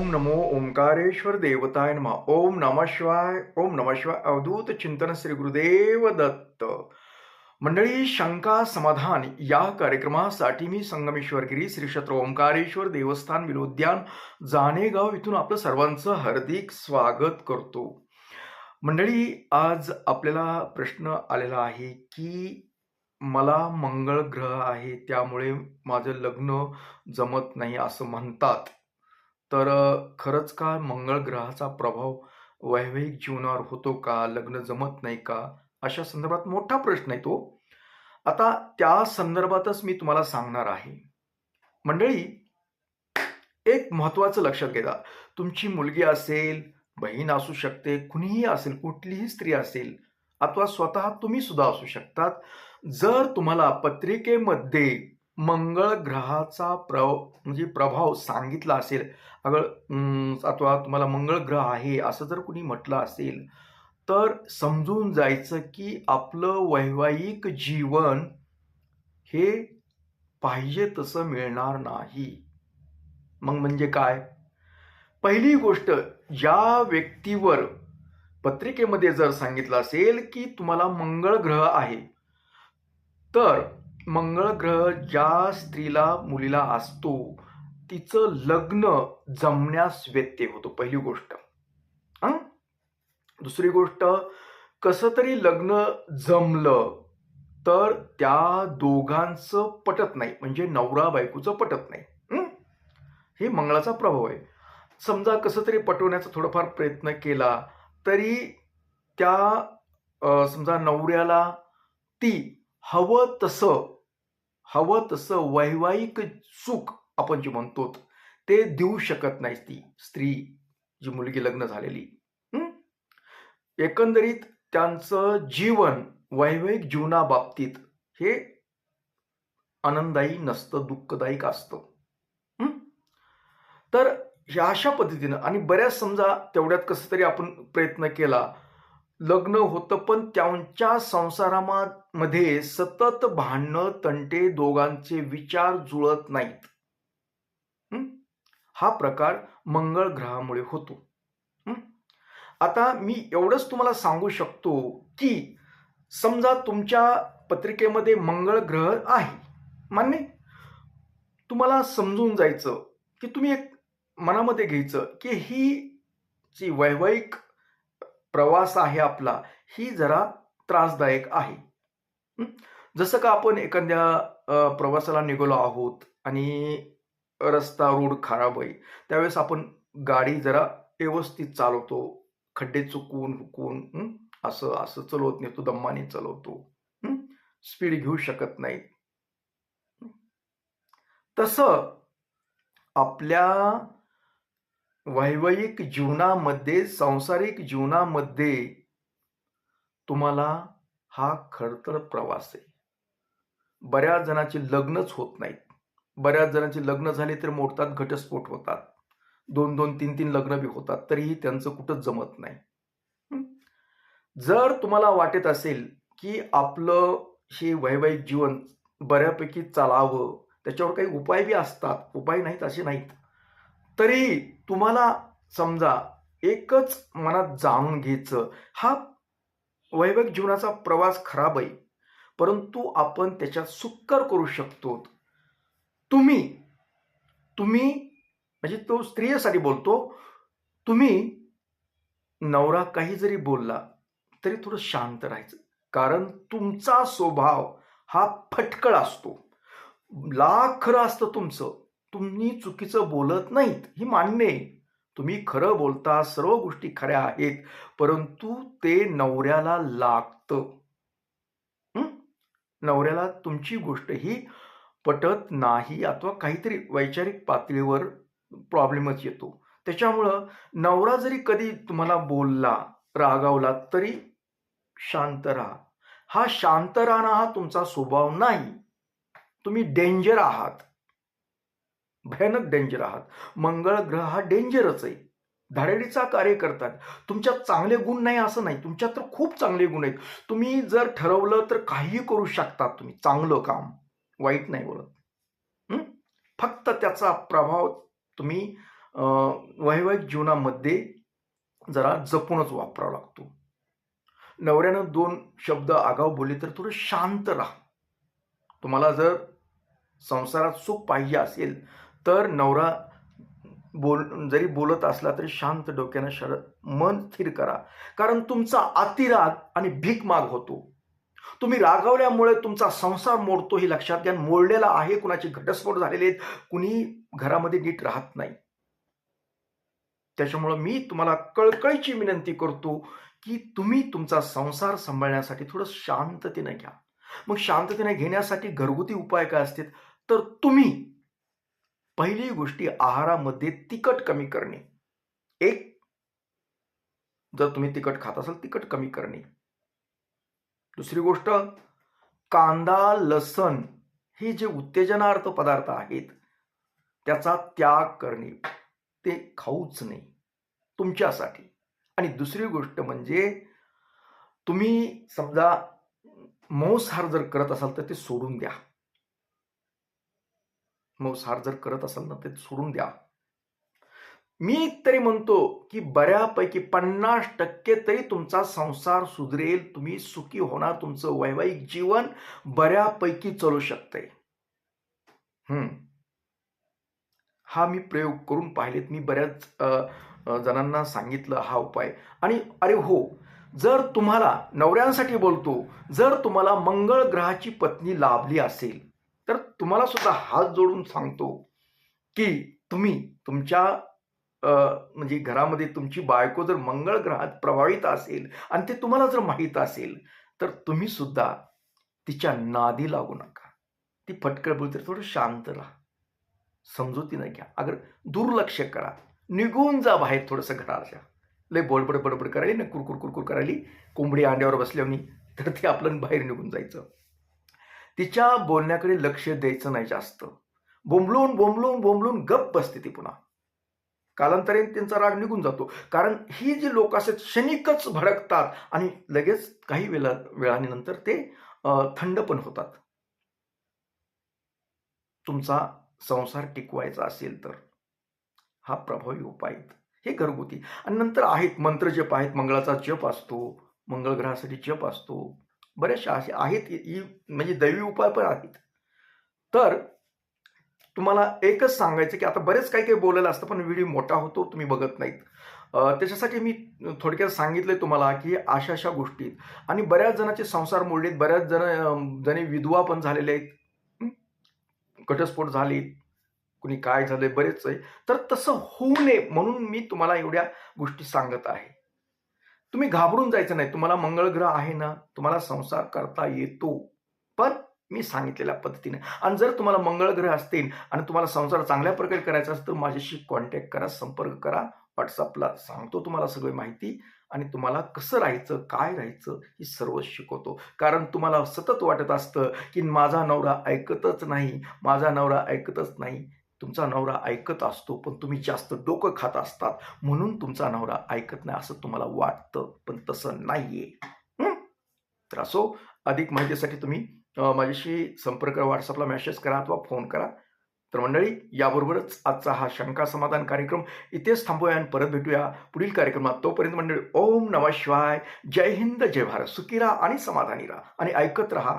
नमो ओंकारेश्वर देवताय नमः. ओम नमः शिवाय. ओम नमः शिवाय. अवधूत चिंतन श्री गुरुदेव दत्त. मंडळी, शंका समाधान या कार्यक्रमासाठी मी संगमेश्वरगिरी श्री क्षेत्र ओंकारेश्वर देवस्थान विनोद्यान जानेगाव इथून आपलं सर्वांचं हार्दिक स्वागत करतो. मंडळी, आज आपल्याला प्रश्न आलेला आहे की मला मंगळ ग्रह आहे, त्यामुळे माझं लग्न जमत नाही असं म्हणतात. तर खरंच का मंगळ ग्रहाचा प्रभाव वैवाहिक जीवनावर होतो का? लग्न जमत नाही का? अशा संदर्भात मोठा प्रश्न आहे तो. आता त्या संदर्भातच मी तुम्हाला सांगणार आहे. मंडळी, एक महत्वाचं लक्षात घ्या. तुमची मुलगी असेल, बहीण असू शकते, कुणीही असेल, कुठलीही स्त्री असेल अथवा स्वतः तुम्ही सुद्धा असू शकतात. जर तुम्हाला पत्रिकेमध्ये मंगळ ग्रहाचा प्रभाव सांगितला असेल, अथवा तुम्हाला मंगळ ग्रह आहे असं जर कुणी म्हटलं असेल, तर समजून जायचं की आपलं वैवाहिक जीवन हे पाहिजे तसं मिळणार नाही. मग म्हणजे काय? पहिली गोष्ट, ज्या व्यक्तीवर पत्रिकेमध्ये जर सांगितलं असेल की तुम्हाला मंगळ ग्रह आहे, तर मंगळ ग्रह ज्या स्त्रीला मुलीला असतो तिचं लग्न जमण्यास व्यत्यय होतो. पहिली गोष्ट. दुसरी गोष्ट, कसं तरी लग्न जमलं तर त्या दोघांचं पटत नाही, म्हणजे नवरा बायकोचं पटत नाही. हे मंगळाचा प्रभाव आहे. समजा कसं तरी पटवण्याचा थोडाफार प्रयत्न केला तरी त्या समजा नवऱ्याला ती हवं तसं वैवाहिक सुख आपण जे म्हणतो ते देऊ शकत नाही ती स्त्री, जी मुलगी लग्न झालेली. एकंदरीत त्यांचं जीवन वैवाहिक जीवनाबाबतीत हे आनंददायी नसतं, दुःखदायक असतं. तर अशा पद्धतीनं, आणि बऱ्याच समजा तेवढ्यात कसं तरी आपण प्रयत्न केला, लग्न होतं, पण त्यांच्या संसारामध्ये सतत भांडणं तंटे, दोघांचे विचार जुळत नाहीत. हा प्रकार मंगळ ग्रहामुळे होतो. आता मी एवढंच तुम्हाला सांगू शकतो की समजा तुमच्या पत्रिकेमध्ये मंगळ ग्रह आहे, मान्य, तुम्हाला समजून जायचं की तुम्ही एक मनामध्ये घ्यायचं की ही जी वैवाहिक प्रवास आहे आपला, ही जरा त्रासदायक आहे. जसं का आपण एखाद्या प्रवासाला निघालो आहोत आणि रस्ता रोड खराब आहे, त्यावेळेस आपण गाडी जरा व्यवस्थित चालवतो, खड्डे चुकवून हुकून असं असं चालवत नाही, तो दम्माने चालवतो, स्पीड घेऊ शकत नाही. तसं आपल्या वैवाहिक जीवनामध्ये, सांसारिक जीवनामध्ये तुम्हाला हा खडतर प्रवास आहे. बऱ्याच जणांचे लग्नच होत नाहीत. बऱ्याच जणांचे लग्न झाले तर मोडतात, घटस्फोट होतात, 2-2, 3-3 लग्न बी होतात, तरीही त्यांचं कुठंच जमत नाही. जर तुम्हाला वाटत असेल की आपलं हे वैवाहिक जीवन बऱ्यापैकी चालावं, त्याच्यावर काही उपाय बी असतात, उपाय नाहीत असे नाहीत, तरी तुम्हाला समजा एकच मनात जाणून घ्यायचं, हा वैवाहिक जीवनाचा प्रवास खराब आहे, परंतु आपण त्याच्यात सुकर करू शकतो. तुम्ही म्हणजे तो स्त्रियेसाठी बोलतो, तुम्ही नवरा काही जरी बोलला तरी थोडं शांत राहायचं, कारण तुमचा स्वभाव हा फटकळ असतो. लाख खरं असतं तुमचं, तुम्ही चुकीचं बोलत नाहीत, ही मान्य आहे. तुम्ही खरं बोलता, सर्व गोष्टी खऱ्या आहेत, परंतु ते नवऱ्याला लागतं. नवऱ्याला तुमची गोष्ट ही पटत नाही, अथवा काहीतरी वैचारिक पातळीवर प्रॉब्लेमच येतो. त्याच्यामुळं नवरा जरी कधी तुम्हाला बोलला, रागावला, तरी शांत राहा. हा शांत राहणं हा तुमचा स्वभाव नाही. तुम्ही डेंजर आहात, भयानक डेंजर आहात. मंगळ ग्रह हा डेंजरच आहे, धाडेडीचा कार्य करतात. तुमच्यात चांगले गुण नाही असं नाही, तुमच्यात तर खूप चांगले गुण आहेत. तुम्ही जर ठरवलं तर काहीही करू शकतात तुम्ही, चांगलं काम, वाईट नाही बोलत. फक्त त्याचा प्रभाव तुम्ही वैवाहिक जीवनामध्ये जरा जपूनच वापरावा लागतो. नवऱ्यानं 2 शब्द आगाऊ बोलले तर थोडं शांत राहा. तुम्हाला जर संसारात सुख पाहिजे असेल तर नवरा जरी बोलत असला तरी शांत डोक्यानं मन स्थिर करा. कारण तुमचा अतिराग आणि भीकमाग होतो. तुम्ही रागावल्यामुळे तुमचा संसार मोडतो हे लक्षात घ्या. मोडलेला आहे, कुणाचे घटस्फोट झालेले आहेत, कुणी घरामध्ये नीट राहत नाही. त्याच्यामुळं मी तुम्हाला कळकळीची विनंती करतो की तुम्ही तुमचा संसार सांभाळण्यासाठी थोडं शांततेने घ्या. मग शांततेने घेण्यासाठी घरगुती उपाय काय असतात, तर तुम्ही पहिली गोष्टी आहारामध्ये तिखट कमी करणे. एक, जर तुम्ही तिखट खात असाल तिखट कमी करणे. दुसरी गोष्ट, कांदा लसण हे जे उत्तेजनार्थ पदार्थ आहेत त्याचा त्याग करणे, ते खाऊच नाही तुमच्यासाठी. आणि दुसरी गोष्ट म्हणजे तुम्ही समजा मांसाहार जर करत असाल तर ते सोडून द्या. मांसाहार जर करत असाल ना ते सोडून द्या. मी तरी म्हणतो की बऱ्यापैकी 50% तरी तुमचा संसार सुधरेल, तुम्ही सुखी होणार, तुमचं वैवाहिक जीवन बऱ्यापैकी चालू शकतंय. हा मी प्रयोग करून पाहिलेत. मी बऱ्याच जणांना सांगितलं हा उपाय. आणि अरे हो, जर तुम्हाला, नवऱ्यांसाठी बोलतो, जर तुम्हाला मंगळ ग्रहाची पत्नी लाभली असेल तर तुम्हाला सुद्धा हात जोडून सांगतो की तुम्ही तुमच्या म्हणजे घरामध्ये तुमची बायको जर मंगळ ग्रहात प्रभावित असेल आणि ते तुम्हाला जर माहीत असेल तर तुम्ही सुद्धा तिच्या नादी लागू नका. ती फटकळ बोलते, थोडं शांत राहा, समजुतीनं घ्या. अगर दुर्लक्ष करा, निघून जा बाहेर थोडंसं घराच्या. लय बडबड बडबड करायली ना, कुरकुर कुरकुर करायली कोंबडी अंड्यावर बसल्यावर, तर ते आपलं बाहेर निघून जायचं. तिच्या बोलण्याकडे लक्ष द्यायचं नाही जास्त. बोंबलून बोंबलून बोंबलून गप्प बसते ती. पुन्हा कालांतराने त्यांचा राग निघून जातो. कारण ही जी लोक असतात क्षणिकच भडकतात आणि लगेच काही वेळानंतर ते थंड पण होतात. तुमचा संसार टिकवायचा असेल तर हा प्रभावी उपाय आहेत. हे घरगुती. आणि नंतर आहेत मंत्र जप आहेत, मंगळाचा जप असतो, मंगळ ग्रहासाठी जप असतो, बरेचशा असे आहेत, म्हणजे दैवी उपाय पण आहेत. तर तुम्हाला एकच सांगायचं की आता बरेच काही काही बोलायला असतं पण व्हिडिओ मोठा होतो, तुम्ही बघत नाहीत. त्याच्यासाठी मी थोडक्यात सांगितलंय तुम्हाला की अशा अशा गोष्टी. आणि बऱ्याच जणांचे संसार मोडलेत, बऱ्याच जणी विधवा पण झालेले आहेत, घटस्फोट झालेत, कुणी काय झालंय, बरेच आहे. तर तसं होऊ नये म्हणून मी तुम्हाला एवढ्या गोष्टी सांगत आहे. तुम्ही घाबरून जायचं नाही. तुम्हाला मंगळ ग्रह आहे ना, तुम्हाला संसार करता येतो, पण मी सांगितलेल्या पद्धतीने. आणि जर तुम्हाला मंगळ ग्रह असतील आणि तुम्हाला संसार चांगल्या प्रकारे करायचा असेल तर माझ्याशी कॉन्टॅक्ट करा, संपर्क करा. व्हॉट्सअपला सांगतो तुम्हाला सगळी माहिती आणि तुम्हाला कसं राहायचं, काय राहायचं हे सर्व शिकवतो. कारण तुम्हाला सतत वाटत असतं की माझा नवरा ऐकतच नाही, माझा नवरा ऐकतच नाही. तुमचा नवरा ऐकत असतो पण तुम्ही जास्त डोकं खात असतात म्हणून तुमचा नवरा ऐकत नाही असं तुम्हाला वाटतं, पण तसं नाहीये. तर असो, अधिक माहितीसाठी तुम्ही माझ्याशी संपर्क, व्हॉट्सअपला मेसेज करा अथवा फोन करा. तर मंडळी, याबरोबरच आजचा हा शंका समाधान कार्यक्रम इथेच थांबूया आणि परत भेटूया पुढील कार्यक्रमात. तोपर्यंत मंडळी, ओम नमः शिवाय, जय हिंद, जय भारत, सुखी राहा आणि समाधानी राहा आणि ऐकत राहा